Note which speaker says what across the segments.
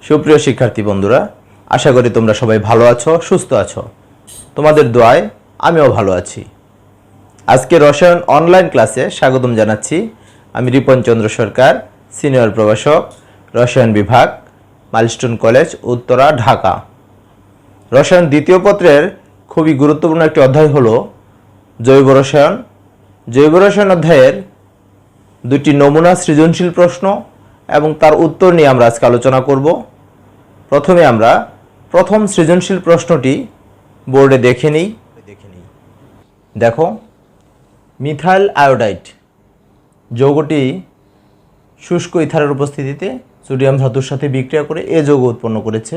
Speaker 1: সুপ্রিয় শিক্ষার্থী বন্ধুরা, আশা করি তোমরা সবাই ভালো আছো, সুস্থ আছো। তোমাদের দোয়ায় আমিও ভালো আছি। আজকে রসায়ন অনলাইন ক্লাসে স্বাগতম জানাচ্ছি। আমি রিপন চন্দ্র সরকার, সিনিয়র প্রভাষক, রসায়ন বিভাগ, মাইলস্টোন কলেজ, উত্তরা, ঢাকা। রসায়ন দ্বিতীয় পত্রের খুবই গুরুত্বপূর্ণ একটি অধ্যায় হলো জৈব রসায়ন। জৈব রসায়ন অধ্যায়ের দুটি নমুনা সৃজনশীল প্রশ্ন এবং তার উত্তর নিয়ে আমরা আজকে আলোচনা করব। প্রথমে আমরা প্রথম সৃজনশীল প্রশ্নটি বোর্ডে দেখে নিই। দেখো, মিথাইল আয়োডাইড যৌগটি শুষ্ক ইথারের উপস্থিতিতে সোডিয়াম ধাতুর সাথে বিক্রিয়া করে এ যৌগ উৎপন্ন করেছে।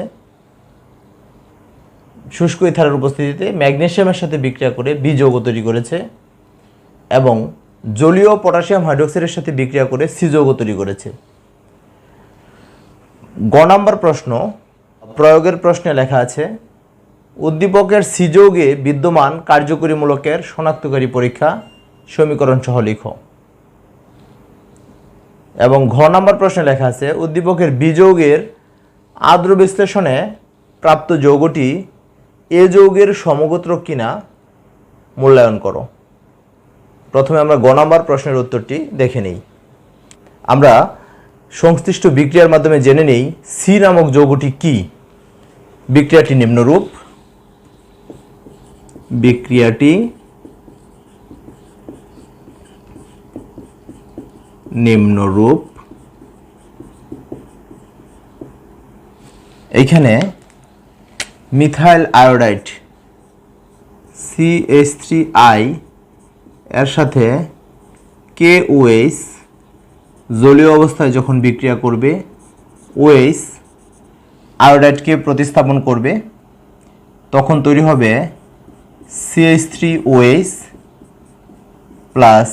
Speaker 1: শুষ্ক ইথারের উপস্থিতিতে ম্যাগনেসিয়ামের সাথে বিক্রিয়া করে বি যৌগ তৈরি করেছে এবং জলীয় পটাশিয়াম হাইড্রোক্সাইডের সাথে বিক্রিয়া করে সি যৌগ তৈরি করেছে। গ নাম্বার প্রশ্ন, প্রয়োগের প্রশ্নে লেখা আছে উদ্দীপকের সি যৌগে বিদ্যমান কার্যকরী মূলকের শনাক্তকারী পরীক্ষা সমীকরণ সহ লিখো। এবং ঘ নাম্বার প্রশ্নে লেখা আছে উদ্দীপকের বি যৌগের আদ্র বিশ্লেষণে প্রাপ্ত যৌগটি এ যৌগের সমগোত্রক কিনা মূল্যায়ন করো। প্রথমে আমরা গ নাম্বার প্রশ্নের উত্তরটি দেখে নেই। আমরা সংশ্লিষ্ট বিক্রিয়ার মাধ্যমে জেনে নেই সি নামক যৌগটি কি। বিক্রিয়াটি নিম্নরূপ। এইখানে মিথাইল আয়োডাইড CH3I এর সাথে KOH জলীয় অবস্থায় যখন বিক্রিয়া করবে, OH আয়োডাইডকে প্রতিস্থাপন করবে, তখন তৈরি হবে CH3OH plus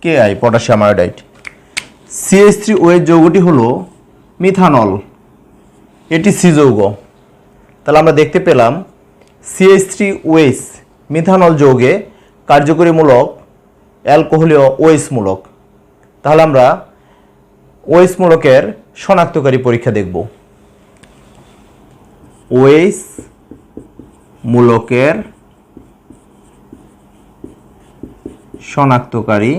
Speaker 1: KI potassium iodide. CH3OH যৌগটি হলো মিথানল, এটি সি যৌগ। তাহলে আমরা দেখতে পেলাম CH3OH মিথানল যৌগে কার্যকরী মূলক অ্যালকোহলীয় OH মূলক। তাহলে আমরা OH মূলকের শনাক্তকারী পরীক্ষা দেখব। OH মূলকের শনাক্তকারী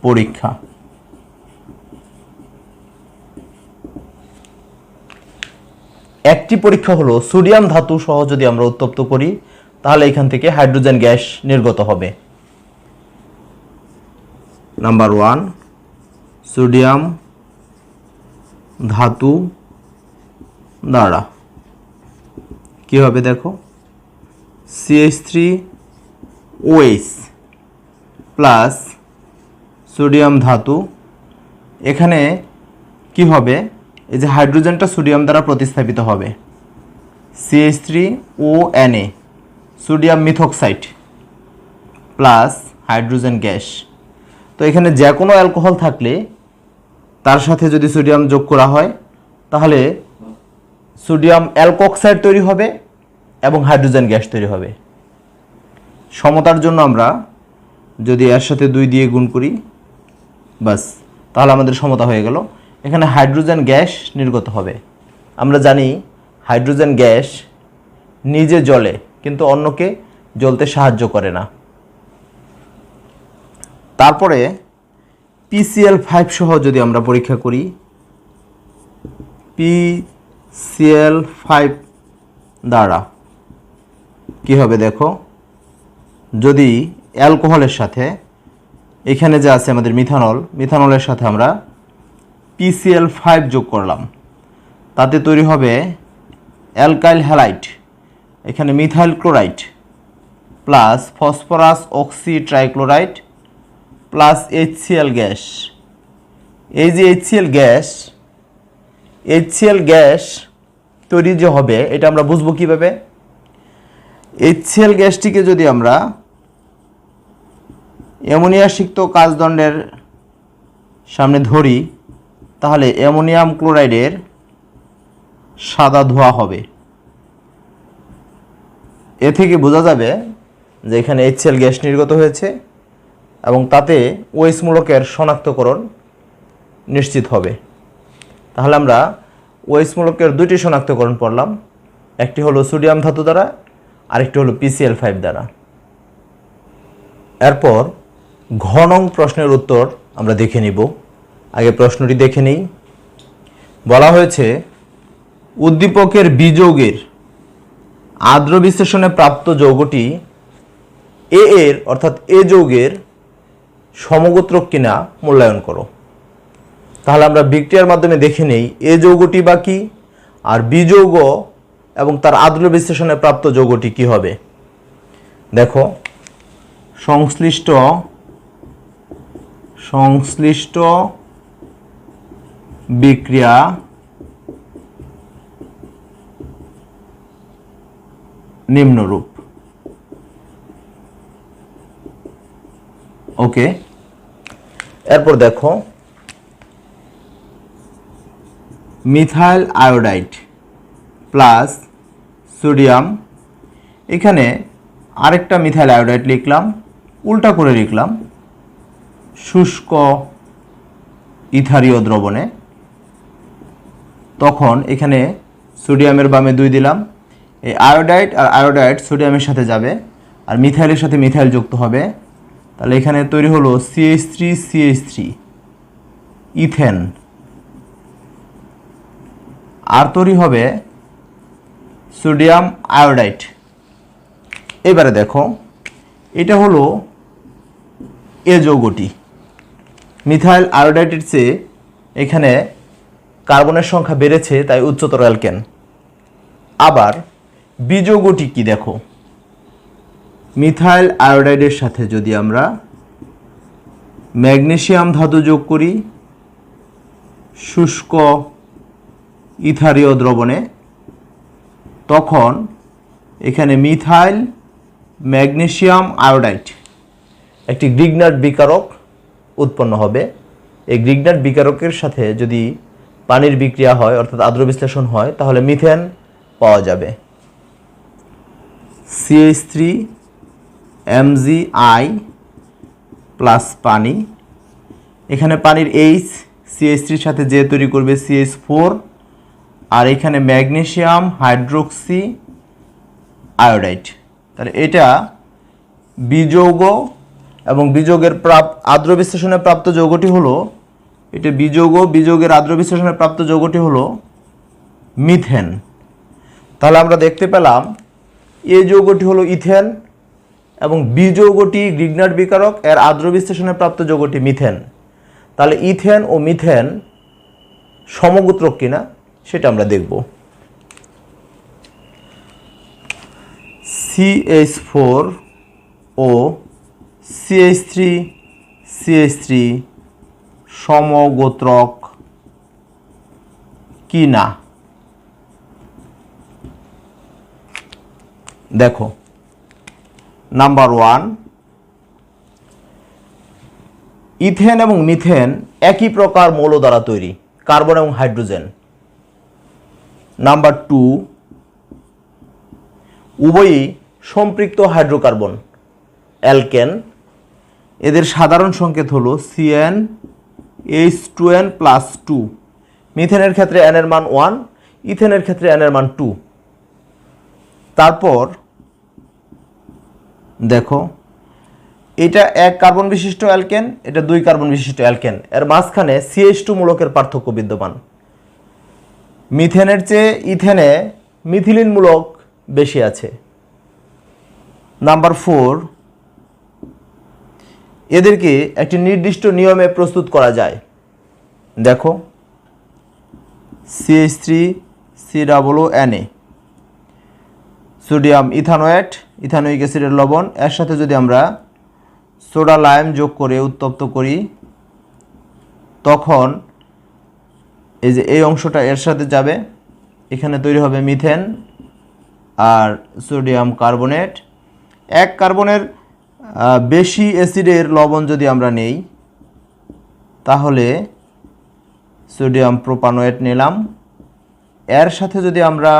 Speaker 1: পরীক্ষা। একটি পরীক্ষা হলো সোডিয়াম ধাতু সহ যদি আমরা উত্তপ্ত করি তাহলে এখান থেকে হাইড্রোজেন গ্যাস নির্গত হবে। নাম্বার 1, সোডিয়াম ধাতু দ্বারা কি হবে দেখো, CH3OH প্লাস সোডিয়াম ধাতু। এখানে কি হবে, এই যে হাইড্রোজেনটা সোডিয়াম দ্বারা প্রতিস্থাপিত হবে, CH3ONA sodium methoxide plus hydrogen gas. তো এখানে যে কোনো অ্যালকোহল থাকলে তার সাথে যদি সোডিয়াম যোগ করা হয় তাহলে সোডিয়াম অ্যালকোক্সাইড তৈরি হবে এবং হাইড্রোজেন গ্যাস তৈরি হবে। সমতার জন্য আমরা যদি এর সাথে 2 দিয়ে গুণ করি বাস, তাহলে আমাদের সমতা হয়ে গেল। এখানে হাইড্রোজেন গ্যাস নির্গত হবে। আমরা জানি হাইড্রোজেন গ্যাস নিজে জ্বলে কিন্তু অন্যকে জ্বলতে সাহায্য করে না। তারপরে PCl5 সহ যদি আমরা পরীক্ষা করি, PCl5 দ্বারা কি হবে দেখো, যদি অ্যালকোহলের সাথে এখানে যে আছে আমাদের মিথানলের সাথে আমরা PCl5 যোগ করলাম, তাতে তৈরি হবে অ্যালকাইল হ্যালাইড, এখানে methyl chloride plus phosphorus oxy trichloride plus HCl gas. এই যে HCl গ্যাস তৈরি যে হবে এটা আমরা বুঝবো কিভাবে। HCl গ্যাসটিকে যদি আমরা অ্যামোনিয়া সিক্ত কাচদণ্ডের সামনে ধরি তাহলে অ্যামোনিয়াম ক্লোরাইডের সাদা ধোঁয়া হবে। এ থেকে বোঝা যাবে যে এখানে HCl গ্যাস নির্গত হয়েছে এবং তাতে OH মূলকের শনাক্তকরণ নিশ্চিত হবে। তাহলে আমরা ওএইচ মূলকের দুটি শনাক্তকরণ পড়লাম, একটি হলো সোডিয়াম ধাতু দ্বারা, আরেকটি হলো PCl5 দ্বারা। এরপর ঘ নং প্রশ্নের উত্তর আমরা দেখে নিব। আগে প্রশ্নটি দেখে নিই। বলা হয়েছে উদ্দীপকের বিযোগের আর্দ্র বিশ্লেষণে প্রাপ্ত যৌগটি এর অর্থাৎ এ যৌগের সমগোত্রক কিনা মূল্যায়ন করো। তাহলে আমরা বিক্রিয়ার মাধ্যমে দেখে নেই এ যৌগটি বা কি, আর বিযৌগ এবং তার আর্দ্র বিশ্লেষণে প্রাপ্ত যৌগটি কি হবে। দেখো, সংশ্লিষ্ট বিক্রিয়া নিম্নরূপ। ওকে, এরপর দেখো মিথাইল আয়োডাইড প্লাস সোডিয়াম, এখানে আরেকটা মিথাইল আয়োডাইড লিখলাম, উল্টা করে লিখলাম শুষ্ক ইথারীয় দ্রবণে। তখন এখানে সোডিয়ামের বামে 2 দিলাম, এই আয়োডাইড আর আয়োডাইড সোডিয়ামের সাথে যাবে আর মিথাইলের সাথে মিথাইল যুক্ত হবে। তাহলে এখানে তৈরি হলো CH3 ইথেন, আর তৈরি হবে সোডিয়াম আয়োডাইড। এবারে দেখো, এটা হলো এ যৌগটি। মিথাইল আয়োডাইডের চেয়ে এখানে কার্বনের সংখ্যা বেড়েছে, তাই উচ্চতর অ্যালকেন। আবার বি যৌগটি কি দেখো, মিথাইল আয়োডাইডের সাথে যদি আমরা ম্যাগনেসিয়াম ধাতু যোগ করি শুষ্ক ইথারীয় দ্রবণে, তখন এখানে মিথাইল ম্যাগনেসিয়াম আয়োডাইড একটি গ্রিগনার্ড বিকারক উৎপন্ন হবে। এই গ্রিগনার্ড বিকারকের সাথে যদি পানির বিক্রিয়া হয় অর্থাৎ আর্দ্র বিশ্লেষণ হয়, তাহলে মিথেন পাওয়া যাবে। CH3MgI প্লাস পানি, এখানে পানির H CH3 সাথে যে তৈরি করবে CH4, আর এখানে ম্যাগনেসিয়াম হাইড্রোক্সি আয়োডাইড। তাহলে এটা বিযৌগ এবং বিযোগের আর্দ্র বিশ্লেষণে প্রাপ্ত যৌগটি হলো, এটা বিযোগের আর্দ্র বিশ্লেষণে প্রাপ্ত যৌগটি হলো মিথেন। তাহলে আমরা দেখতে পেলাম এ যৌগটি হলো ইথেন এবং বি যৌগটি গ্রিগনার্ড বিকারক, এর আর্দ্র বিশ্লেষণে প্রাপ্ত যৌগটি মিথেন। তাহলে ইথেন ও মিথেন সমগোত্রক কিনা সেটা আমরা দেখব। CH4 ও CH3 সমগোত্রক কি না। দেখো, নাম্বার 1, ইথেন এবং মিথেন একই প্রকার মৌল দ্বারা তৈরি, কার্বন এবং হাইড্রোজেন। নাম্বার 2, উভয়ই সম্পৃক্ত হাইড্রোকার্বন অ্যালকেন, এদের সাধারণ সংকেত হলো CnH2n+2। মিথেনের ক্ষেত্রে n এর মান 1, ইথেনের ক্ষেত্রে n এর মান 2। তারপর দেখো, এটা 1 কার্বন বিশিষ্ট অ্যালকেন, এটা 2 কার্বন বিশিষ্ট অ্যালকেন, এর মাঝখানে CH2 মূলকের পার্থক্য বিদ্যমান। মিথেনের চেয়ে ইথেনে মিথিলিন মূলক বেশি আছে। নাম্বার 4, এদেরকে একটি নির্দিষ্ট নিয়মে প্রস্তুত করা যায়। দেখো, CH3COONA, সোডিয়াম ইথানোয়েট, ইথানোয়িক অ্যাসিডের লবণ, এর সাথে যদি আমরা সোডা লাইম যোগ করে উত্তপ্ত করি, তখন এই যে এই অংশটা এর সাথে যাবে, এখানে তৈরি হবে মিথেন আর সোডিয়াম কার্বনেট। 1 কার্বনের বেশি অ্যাসিডের লবণ যদি আমরা নেই, তাহলে সোডিয়াম প্রোপানোয়েট নিলাম, এর সাথে যদি আমরা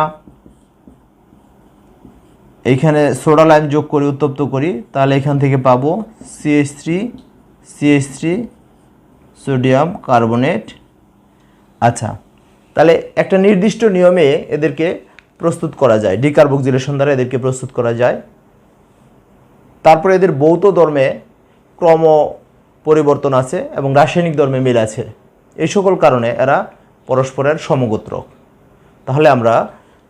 Speaker 1: এইখানে সোডা লাইম যোগ করে উত্তপ্ত করি, তাহলে এখান থেকে পাবো CH3 সোডিয়াম কার্বনেট। আচ্ছা, তাহলে একটা নির্দিষ্ট নিয়মে এদেরকে প্রস্তুত করা যায়, ডিকার্বক্সিলেশন দ্বারা এদেরকে প্রস্তুত করা যায়। তারপরে এদের ভৌত ধর্মে ক্রম পরিবর্তন আছে এবং রাসায়নিক ধর্মে মিল আছে। এই সকল কারণে এরা পরস্পরের সমগোত্রক। তাহলে আমরা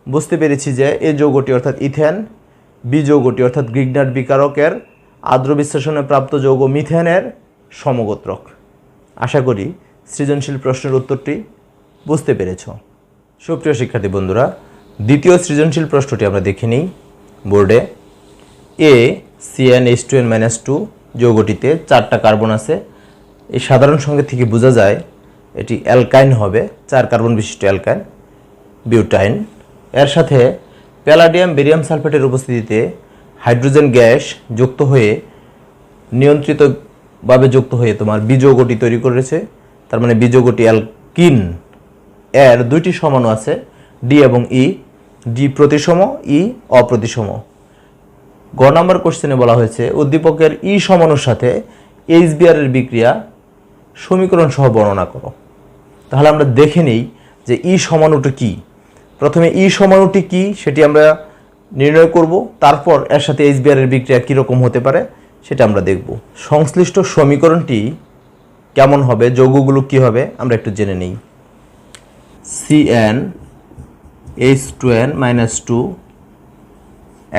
Speaker 1: বুঝতে পেরেছি যে এ যৌগটি অর্থাৎ ইথেন, বি যৌগটি অর্থাৎ গ্রিগনার্ড বিকারকের আর্দ্র বিশ্লেষণে প্রাপ্ত যৌগ মিথেনের সমগোত্রক। আশা করি সৃজনশীল প্রশ্নের উত্তরটি বুঝতে পেরেছ। সুপ্রিয় শিক্ষার্থী বন্ধুরা, দ্বিতীয় সৃজনশীল প্রশ্নটি আমরা দেখে নিই বোর্ডে। CnH2n-2 যৌগটিতে 4টা কার্বন আছে। এই সাধারণ সংকেত থেকে বোঝা যায় এটি অ্যালকাইন হবে, 4 কার্বন বিশিষ্ট অ্যালকাইন বিউটাইন। এর সাথে প্যালাডিয়াম বেরিয়াম সালফেটের উপস্থিতিতে হাইড্রোজেন গ্যাস যুক্ত হয়ে নিয়ন্ত্রিতভাবে যুক্ত হয়ে তোমার বিযৌগটি তৈরি করেছে। তার মানে বিযৌগটি অ্যালকিন। এর 2টি সমাণু আছে, ডি এবং ই। ডি প্রতিসম, ই অপ্রতিসম। গ নম্বর কোশ্চেনে বলা হয়েছে উদ্দীপকের ই সমাণুর সাথে HBr এর বিক্রিয়া সমীকরণ সহ বর্ণনা করো। তাহলে আমরা দেখে নিই যে ই সমাণুটি কি। প্রথমে ই সমাণুটি কি সেটি আমরা নির্ণয় করব, তারপর এর সাথে HBr এর বিক্রিয়া কীরকম হতে পারে সেটা আমরা দেখব। সংশ্লিষ্ট সমীকরণটি কেমন হবে, যৌগগুলো কি হবে আমরা একটু জেনে নিই। CnH2n-2,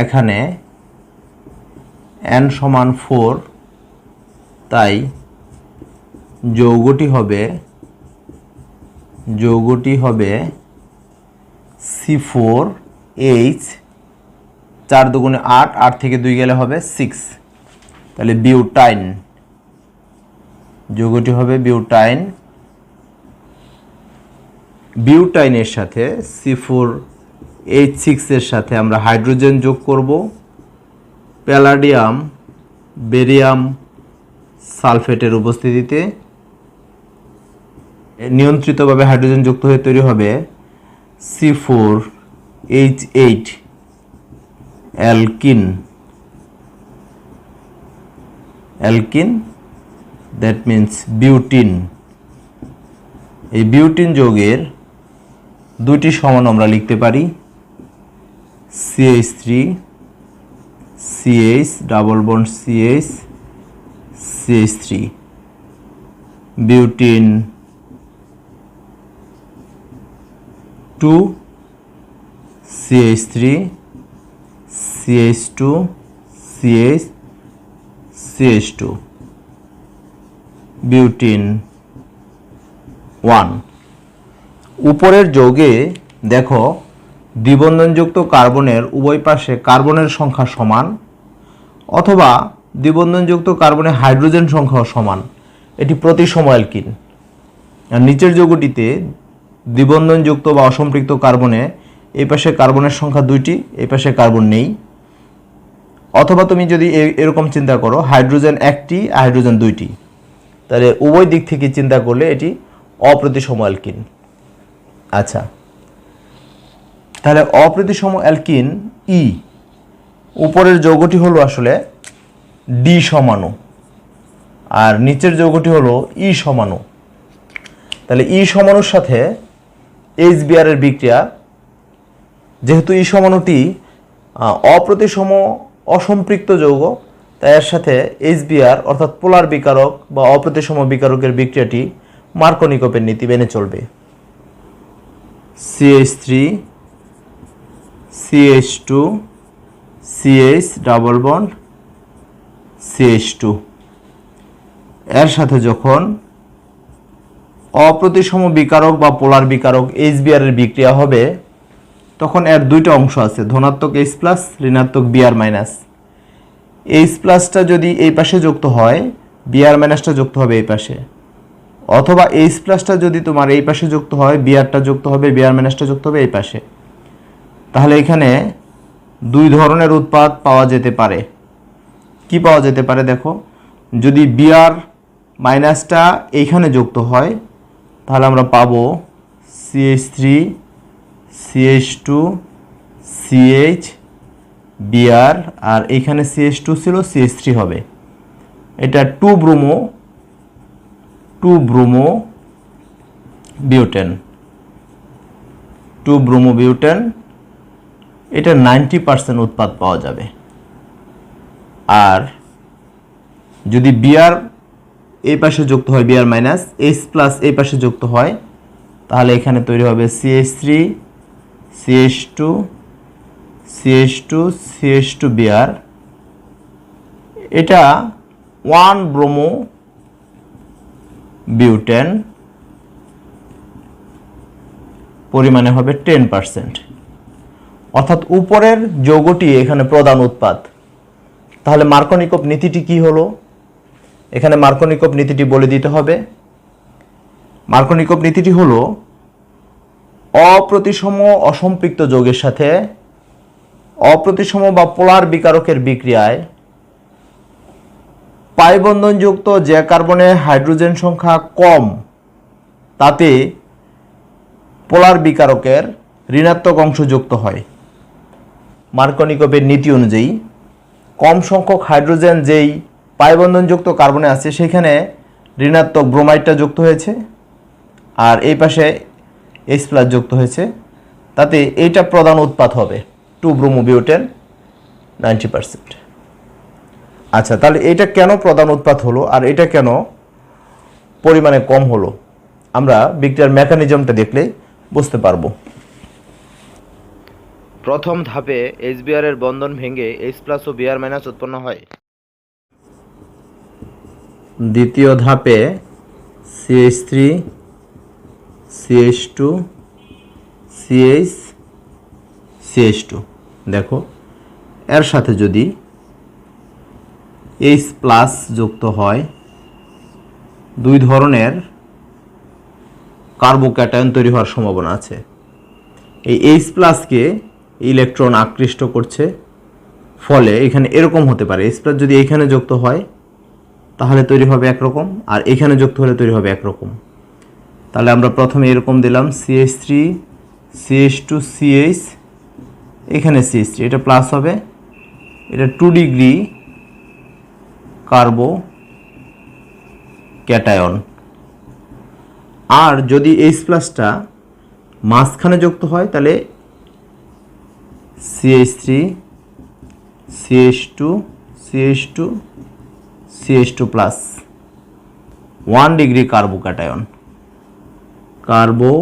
Speaker 1: এখানে n সমান 4, তাই যৌগটি হবে C4H, 4 দুগুণে 8, 8 থেকে 2 গেলে হবে 6, তাহলে বিউটাইন। যৌগটি হবে বিউটাইন। বিউটাইনের সাথে C4H6 এর সাথে আমরা হাইড্রোজেন যোগ করব। প্যালাডিয়াম বেরিয়াম সালফেটের উপস্থিতিতে নিয়ন্ত্রিতভাবে হাইড্রোজেন যুক্ত হয়ে তৈরি হবে C4H8 alkyne. That means butene. এই বিউটিন যৌগের 2টি সমাণু আমরা লিখতে পারি, CH3 CH double bond CH CH3 butene 2 CH3 CH2 CH CH2 butene 1। উপরের যৌগে দেখো দ্বিবন্ধনযুক্ত কার্বনের উভয় পাশে কার্বনের সংখ্যা সমান, অথবা দ্বিবন্ধনযুক্ত কার্বনের হাইড্রোজেন সংখ্যা সমান, এটি প্রতিসম অ্যালকিন। আর নিচের যৌগটিতে দ্বিবন্ধনযুক্ত বা অসম্পৃক্ত কার্বনে এই পাশে কার্বনের সংখ্যা 2টি, এই পাশে কার্বন নেই। অথবা তুমি যদি এরকম চিন্তা করো হাইড্রোজেন 1টি, হাইড্রোজেন 2টি, তাহলে উভয় দিক থেকে চিন্তা করলে এটি অপ্রতিসম অ্যালকিন। আচ্ছা, তাহলে অপ্রতিসম অ্যালকিন ই। উপরের যৌগটি হলো আসলে ডি সমাণু আর নিচের যৌগটি হলো ই সমাণু। তাহলে ই সমাণুর সাথে HBr এর বিক্রিয়া, যেহেতু ই সমাণুটি অপ্রতিসম অসম্পৃক্ত যৌগ, তাই এর সাথে HBr অর্থাৎ পোলার বিকারক বা অপ্রতিসম বিকারকের বিক্রিয়াটি মার্কনিকোভের নীতি মেনে চলবে। CH3 CH2 CH double bond CH2, এর সাথে যখন অপ্রতিসম বিকারক বা পোলার বিকারক HBr এর বিক্রিয়া হবে তখন এর 2টা অংশ আছে, ধনাত্মক H প্লাস, ঋণাত্মক Br মাইনাস। H প্লাসটা যদি এই পাশে যুক্ত হয়, Br মাইনাসটা যুক্ত হবে এই পাশে, অথবা H প্লাসটা যদি তোমার এই পাশে যুক্ত হয়, Brটা যুক্ত হবে, Br মাইনাসটা যুক্ত হবে এই পাশে। তাহলে এখানে 2 ধরনের উৎপাদ পাওয়া যেতে পারে। কি পাওয়া যেতে পারে দেখো, যদি Br মাইনাসটা এইখানে যুক্ত হয় তাহলে আমরা পাবো CH3 CH2 CH Br, আর এইখানে CH2 ছিল CH3 হবে। এটা 2 bromo two bromo butane, two bromo butane, এটা 90% উৎপাদ পাওয়া যাবে। আর যদি বিআর এই পাশে যুক্ত হয়, বিআর মাইনাস এইচ প্লাস এই পাশে যুক্ত হয়, তাহলে এখানে তৈরি হবে CH3 CH2 CH2 CH2 BR, এটা 1 ব্রোমো বিউটেন, পরিমাণে হবে 10%। অর্থাৎ উপরের যৌগটি এখানে প্রধান উৎপাদ। তাহলে মার্কনিকভ নীতিটি কি হলো? এখানে মার্কনিকভ নীতিটি বলে দিতে হবে। মার্কনিকভ নীতিটি হলো অপ্রতিসম অসম্পৃক্ত যৌগের সাথে অপ্রতিসম বা পোলার বিকারকের বিক্রিয়ায় পাই বন্ধনযুক্ত যে কার্বনে হাইড্রোজেন সংখ্যা কম, তাতে পোলার বিকারকের ঋণাত্মক অংশ যুক্ত হয়। মার্কনিকভের নীতি অনুযায়ী কম সংখ্যক হাইড্রোজেন যেই পাই বন্ধনযুক্ত কার্বনে আছে সেখানে ঋণাত্মক ব্রোমাইডটা যুক্ত হয়েছে, আর এই পাশে H প্লাস যুক্ত হয়েছে, তাতে এইটা প্রধান উৎপাদ হবে 2 ব্রোমো বিউটেন 90%। আচ্ছা, তাহলে এটা কেন প্রধান উৎপাদ হলো আর এটা কেন পরিমাণে কম হলো, আমরা বিক্রিয়ার মেকানিজমটা দেখলে বুঝতে পারবো। প্রথম ধাপে HBr এর বন্ধন ভেঙে H প্লাস ও Br মাইনাস উৎপন্ন হয়। দ্বিতীয় ধাপে CH3 CH2 CH CH2, দেখো এর সাথে যদি H প্লাস যুক্ত হয়, দুই ধরনের কার্বোক্যাটায়ন তৈরি হওয়ার সম্ভাবনা আছে। এই H প্লাসকে ইলেকট্রন আকৃষ্ট করছে, ফলে এখানে এরকম হতে পারে। H প্লাস যদি এইখানে যুক্ত হয় তাহলে তৈরি হবে একরকম, আর এখানে যুক্ত হলে তৈরি হবে একরকম। তাহলে আমরা প্রথমে এরকম দিলাম CH3 CH2 CH, এখানে CH3, এটা প্লাস হবে, এটা 2 ডিগ্রি কার্বো ক্যাটায়ন। আর যদি H প্লাসটা মাঝখানে যুক্ত হয় তাহলে CH3 CH2 CH2 CH2 plus 1 degree carbocation, কার্বো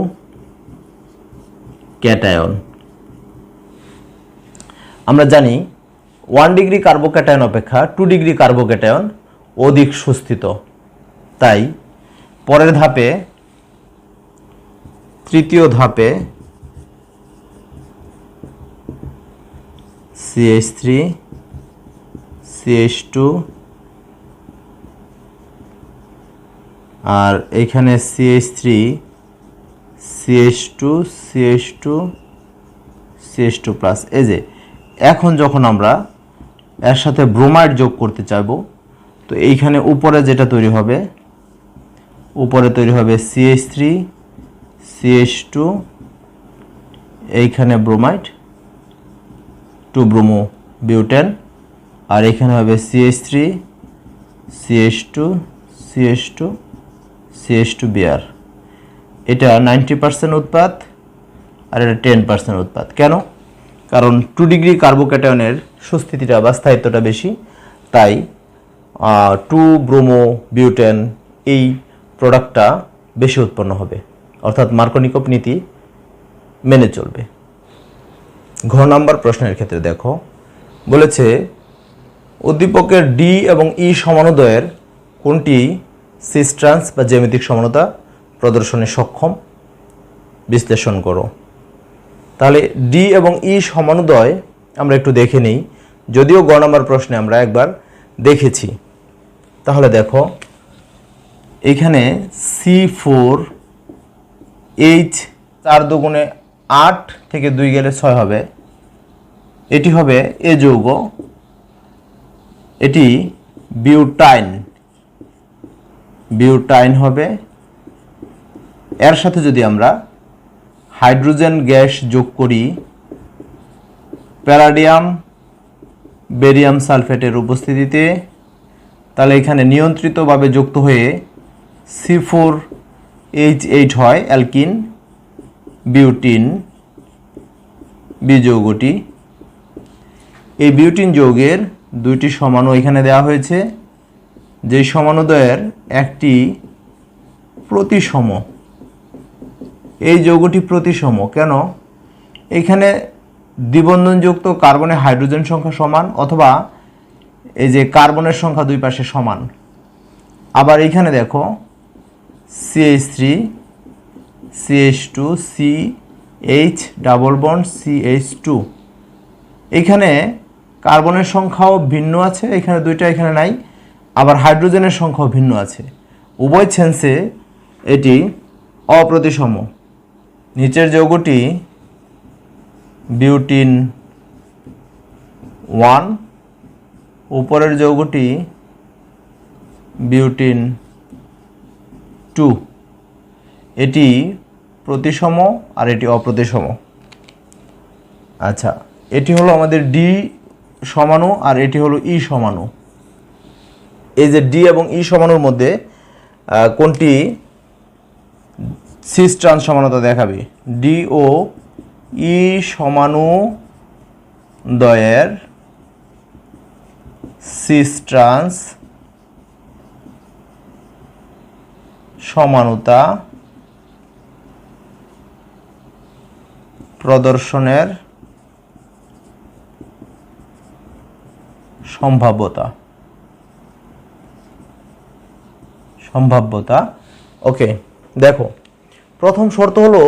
Speaker 1: cation. আমরা জানি 1 ডিগ্রি কার্বো ক্যাটায়ন অপেক্ষা 2 ডিগ্রি কার্বো ক্যাটায়ন অধিক সুস্থিত। তাই পরের ধাপে, তৃতীয় ধাপে CH3 CH2 আর এখানে CH3 CH2 CH2 CH2 plus. এই যে এখন যখন আমরা এর সাথে ব্রোমাইড যোগ করতে চাইব, তো এইখানে উপরে যেটা তৈরি হবে, উপরে তৈরি হবে CH3 CH2, এইখানে ব্রোমাইড 2 ব্রোমো বিউটেন, আর এখানে হবে CH3 CH2 CH2 CH2 Br। এটা 90% উৎপাদ আর এটা 10% উৎপাদ। কেন? কারণ 2 ডিগ্রি কার্বোক্যাটায়নের সুস্থিতিটা বা স্থায়িত্বটা বেশি, তাই 2 ব্রোমো বিউটেন এই প্রোডাক্টটা বেশি উৎপন্ন হবে, অর্থাৎ মার্কনিকভ নীতি মেনে চলবে। ঘ নাম্বার প্রশ্নের ক্ষেত্রে দেখো, বলেছে উদ্দীপকের ডি এবং ই সমানুদয়ের কোনটি সিস ট্রান্স বা জ্যামিতিক সমানতা প্রদর্শনে সক্ষম, বিশ্লেষণ করো। তাহলে ডি এবং ই সমানুদয় আমরা একটু দেখে নিই, যদিও গ নাম্বার প্রশ্নে আমরা একবার দেখেছি। তাহলে দেখো এখানে C4H 4 দুগুণে 8 থেকে 2 গেলে 6 হবে, এটি হবে এ যৌগ, এটি বিউটাইন, বিউটাইন হবে। এর সাথে যদি আমরা হাইড্রোজেন গ্যাস যোগ করি প্যালাডিয়াম বেরিয়াম সালফেটের উপস্থিতিতে, তাহলে এখানে নিয়ন্ত্রিতভাবে যুক্ত হয়ে C4H8 হয় অ্যালকিন বিউটিন বি যৌগটি। এই বিউটিন যৌগের দুইটি সমাণু এখানে দেওয়া হয়েছে, যে সমাণুদ্বয়ের একটি প্রতিসম। এই যৌগটি প্রতিসম কেন? এখানে দ্বিবন্ধনযুক্ত কার্বনের হাইড্রোজেন সংখ্যা সমান, অথবা এই যে কার্বনের সংখ্যা দুই পাশে সমান। আবার এখানে দেখো CH3 CH2 CH double bond CH2, এখানে কার্বনের সংখ্যাও ভিন্ন আছে, এখানে দুইটা এখানে নাই। আবার হাইড্রোজেনের সংখ্যাও ভিন্ন আছে। উভয় সেন্সে এটি অপ্রতিসম। নিচের যৌগটি বিউটিন 1, উপরের যৌগটি বিউটিন 2। এটি প্রতিসম আর এটি অপ্রতিসম। আচ্ছা, এটি হলো আমাদের ডি সমাণু আর এটি হলো ই সমাণু। এই যে ডি এবং ই সমাণুর মধ্যে কোনটি সিস ট্রান্স সমানতা দেখাবে? ডি ও ই সমাণু দ্বয়ের সিস ট্রান্স সমানুতা প্রদর্শনের সম্ভাব্যতা। ওকে, দেখো প্রথম শর্ত হলো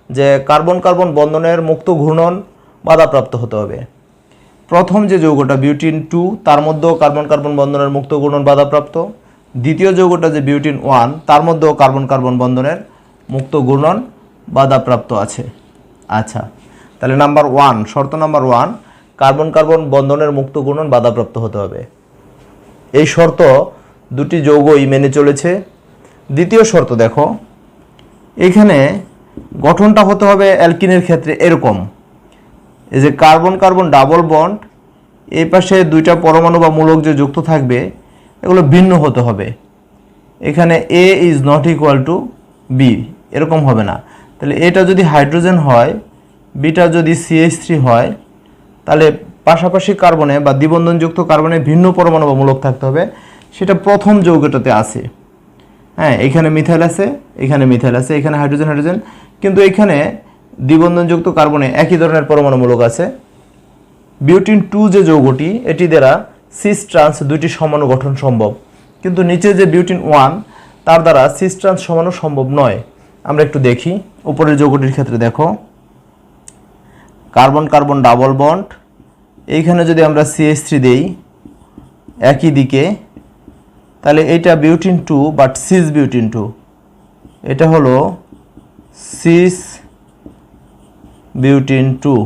Speaker 1: যে কার্বন কার্বন বন্ধনের মুক্ত ঘূর্ণন বাধাপ্রাপ্ত হতে হবে। প্রথম যে যৌগটা বিউটিন 2 তার মধ্যেও কার্বন কার্বন বন্ধনের মুক্ত ঘূর্ণন বাধাপ্রাপ্ত। দ্বিতীয় যৌগটা যে বিউটিন 1 তার মধ্যেও কার্বন কার্বন বন্ধনের মুক্ত ঘূর্ণন বাধাপ্রাপ্ত আছে। আচ্ছা, তাহলে শর্ত নাম্বার 1, কার্বন কার্বন বন্ধনের মুক্ত ঘূর্ণন বাধাপ্রাপ্ত হতে হবে। এই শর্ত দুটি যৌগই মেনে চলেছে। দ্বিতীয় শর্ত দেখো, এখানে গঠনটা হতে হবে অ্যালকিনের ক্ষেত্রে এরকম, এই যে কার্বন কার্বন ডাবল বন্ড, এই পাশে দুইটা পরমাণু বা মূলক যে যুক্ত থাকবে এগুলো ভিন্ন হতে হবে। এখানে A is not equal to B, এরকম হবে না। তাহলে এটা যদি হাইড্রোজেন হয়, বিটা যদি CH3 হয়, তাহলে পাশাপাশি কার্বনে বা দ্বিবন্ধনযুক্ত কার্বনে ভিন্ন পরমাণু বা মূলক থাকতে হবে। সেটা প্রথম যৌগটাতে আছে। হ্যাঁ, এখানে মিথাইল আছে, এখানে মিথাইল আছে, এখানে হাইড্রোজেন হাইড্রোজেন, কিন্তু এখানে দ্বিবন্ধনযুক্ত কার্বনে একই ধরনের পরমাণু মূলক আছে। বিউটিন 2 যে যৌগটি, এটি দ্বারা সিস ট্রান্স দুইটি সমাণু গঠন সম্ভব, কিন্তু নিচে যে বিউটিন 1 তার দ্বারা সিস ট্রান্স সমাণু সম্ভব নয়। আমরা একটু দেখি উপরের যৌগটির ক্ষেত্রে। দেখো কার্বন কার্বন ডাবল বন্ড, এইখানে যদি আমরা CH3 দেই একই দিকে, তাহলে এটা বিউটিন 2 বাট সিস বিউটিন 2, এটা হলো সিস বিউটিন 2।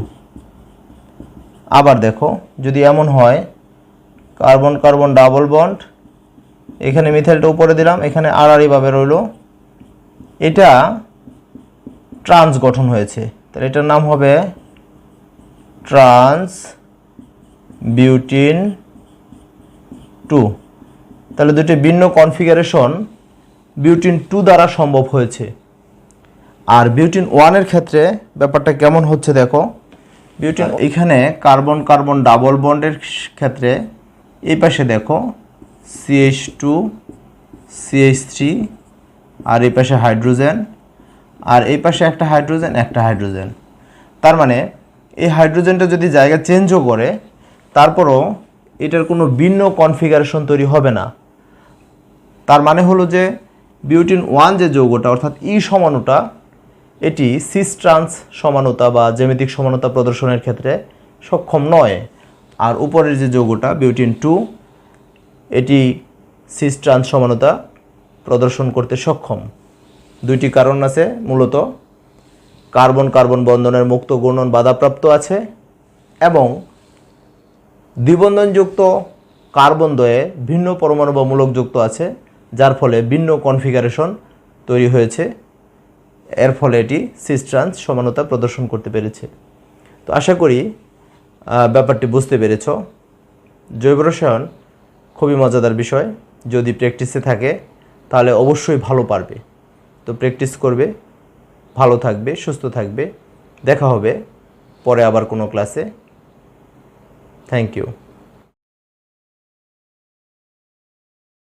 Speaker 1: আবার দেখো যদি এমন হয় কার্বন কার্বন ডাবল বন্ড, এখানে মিথাইলটা উপরে দিলাম, এখানে আড়াআড়িভাবে রইল, এটা ট্রান্স গঠন হয়েছে, তাহলে এটার নাম হবে ট্রান্স বিউটিন 2। তাহলে দুটি ভিন্ন কনফিগারেশন বিউটিন 2 দ্বারা সম্ভব হয়েছে। আর বিউটিন 1 এর ক্ষেত্রে ব্যাপারটা কেমন হচ্ছে দেখো, বিউটিন এখানে কার্বন কার্বন ডাবল বন্ডের ক্ষেত্রে এই পাশে দেখো CH2 CH3, আর এই পাশে হাইড্রোজেন, আর এই পাশে একটা হাইড্রোজেন। তার মানে এই হাইড্রোজেনটা যদি জায়গা চেঞ্জও করে, তারপরও এটার কোনো ভিন্ন কনফিগারেশন তৈরি হবে না। তার মানে হলো যে বিউটিন 1 যে যৌগটা অর্থাৎ ই সমাণুটা, এটি সিস ট্রান্স সমানুতা বা জ্যামিতিক সমানুতা প্রদর্শনের ক্ষেত্রে সক্ষম নয়। আর উপরের যে যৌগটা বিউটিন 2, এটি সিস ট্রান্স সমানুতা প্রদর্শন করতে সক্ষম। দুইটি কারণ আছে মূলত, কার্বন কার্বন বন্ধনের মুক্ত ঘূর্ণন বাধাপ্রাপ্ত আছে এবং দ্বিবন্ধনযুক্ত কার্বন দ্বয়ে ভিন্ন পরমাণু বা মূলক যুক্ত আছে, যার ফলে ভিন্ন কনফিগারেশন তৈরি হয়েছে। এর ফলে এটি সিস ট্রান্স সমানতা প্রদর্শন করতে পেরেছে। তো আশা করি ব্যাপারটি বুঝতে পেরেছ। জৈব রসায়ন খুবই মজাদার বিষয়, যদি প্র্যাকটিসে থাকে তাহলে অবশ্যই ভালো পারবে। তো প্র্যাকটিস করবে, ভালো থাকবে, সুস্থ থাকবে। দেখা হবে পরে আবার কোনো ক্লাসে। Thank you.